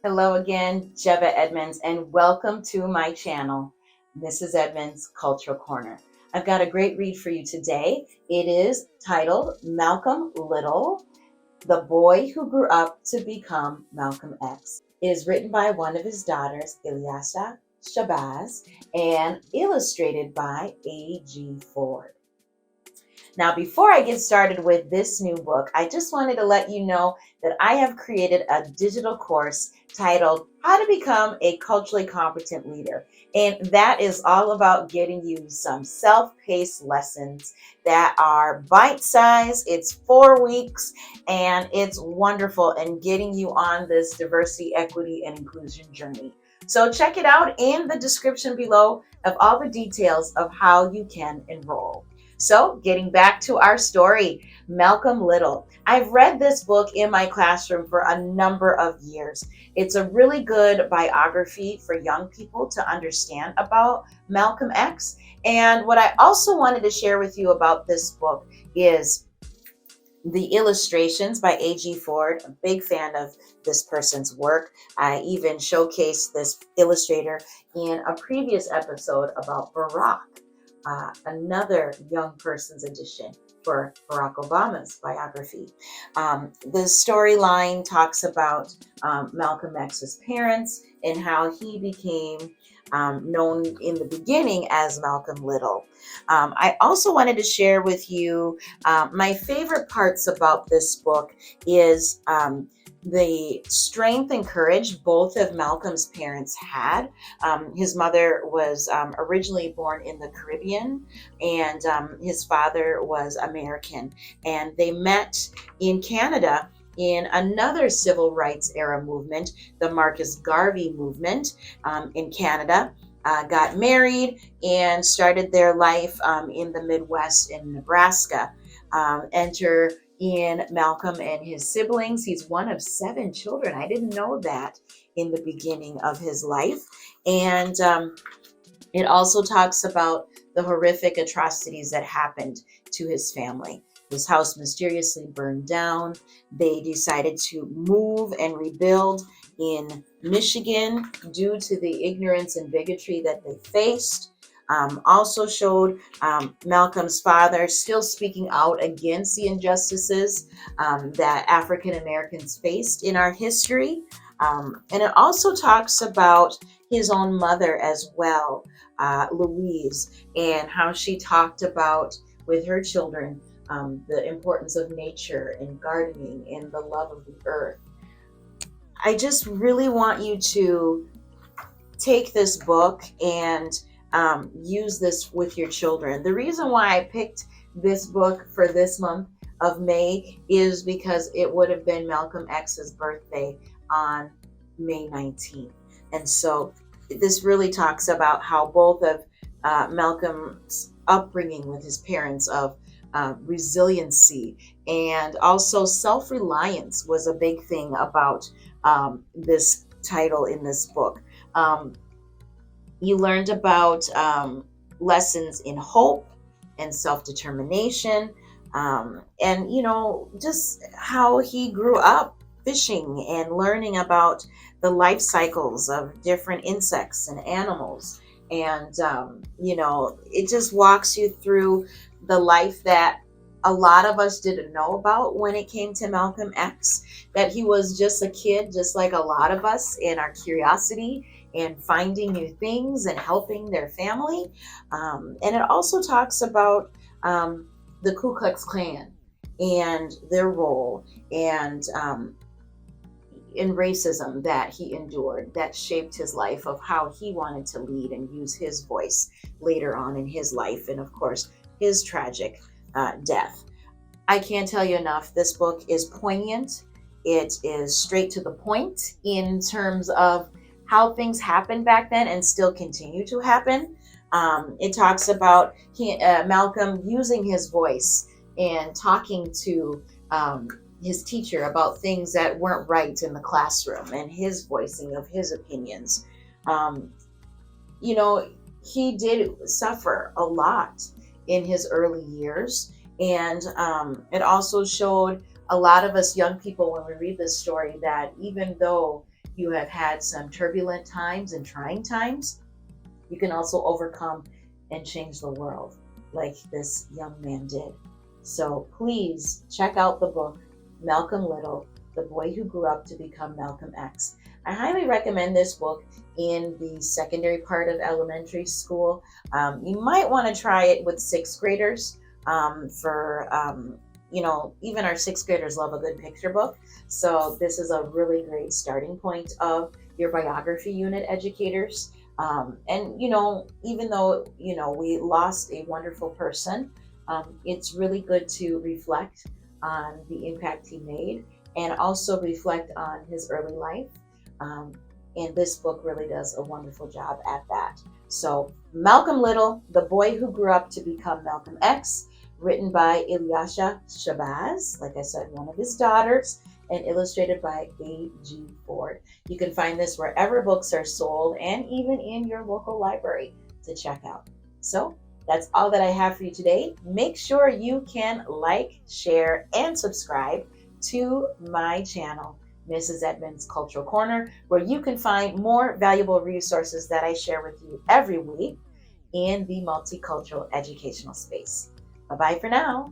Hello again, Jebeh Edmunds, and welcome to my channel, Mrs. Edmunds Cultural Corner. I've got a great read for you today. It is titled Malcolm Little, the Boy Who Grew Up to Become Malcolm X. It is written by one of his daughters, Ilyasah Shabazz, and illustrated by A.G. Ford. Now, before I get started with this new book, I just wanted to let you know that I have created a digital course titled How to Become a Culturally Competent Leader. And that is all about getting you some self-paced lessons that are bite-sized. It's 4 weeks and it's wonderful and getting you on this diversity, equity, and inclusion journey. So check it out in the description below of all the details of how you can enroll. So, getting back to our story, Malcolm Little. I've read this book in my classroom for a number of years. It's a really good biography for young people to understand about Malcolm X. And what I also wanted to share with you about this book is the illustrations by A.G. Ford. I'm a big fan of this person's work. I even showcased this illustrator in a previous episode about Barack. Another young person's edition for Barack Obama's biography. The storyline talks about Malcolm X's parents and how he became known in the beginning as Malcolm Little. I also wanted to share with you my favorite parts about this book is the strength and courage both of Malcolm's parents had. His mother was originally born in the Caribbean, and his father was American. And they met in Canada in another civil rights era movement, the Marcus Garvey movement in Canada. Got married and started their life in the Midwest in Nebraska. Enter in Malcolm and his siblings. He's one of 7 children. I didn't know that in the beginning of his life. And it also talks about the horrific atrocities that happened to his family. His house mysteriously burned down. They decided to move and rebuild in Michigan due to the ignorance and bigotry that they faced. Also showed Malcolm's father still speaking out against the injustices that African Americans faced in our history. And it also talks about his own mother as well, Louise, and how she talked about with her children the importance of nature and gardening and the love of the earth. I just really want you to take this book and use this with your children. The reason why I picked this book for this month of May is because it would have been Malcolm X's birthday on May 19th. And so this really talks about how both of Malcolm's upbringing with his parents of resiliency and also self-reliance was a big thing about this title in this book. You learned about lessons in hope and self-determination, and just how he grew up fishing and learning about the life cycles of different insects and animals. And it just walks you through the life that a lot of us didn't know about when it came to Malcolm X, that he was just a kid, just like a lot of us, in our curiosity and finding new things and helping their family. And it also talks about the Ku Klux Klan and their role and in racism that he endured that shaped his life of how he wanted to lead and use his voice later on in his life, and of course his tragic death. I can't tell you enough. This book is poignant. It is straight to the point in terms of how things happened back then and still continue to happen. It talks about Malcolm using his voice and talking to his teacher about things that weren't right in the classroom and his voicing of his opinions. He did suffer a lot in his early years. And it also showed a lot of us young people when we read this story that even though you have had some turbulent times and trying times, you can also overcome and change the world like this young man did. So please check out the book, Malcolm Little, The Boy Who Grew Up to Become Malcolm X. I highly recommend this book in the secondary part of elementary school. You might want to try it with sixth graders even our sixth graders love a good picture book. So this is a really great starting point of your biography unit, educators. Even though, we lost a wonderful person, it's really good to reflect on the impact he made and also reflect on his early life. And this book really does a wonderful job at that. So Malcolm Little, The Boy Who Grew Up to Become Malcolm X, written by Ilyasah Shabazz, like I said, one of his daughters, and illustrated by A.G. Ford. You can find this wherever books are sold and even in your local library to check out. So that's all that I have for you today. Make sure you can like, share, and subscribe to my channel, Mrs. Edmunds Cultural Corner, where you can find more valuable resources that I share with you every week in the multicultural educational space. Bye-bye for now.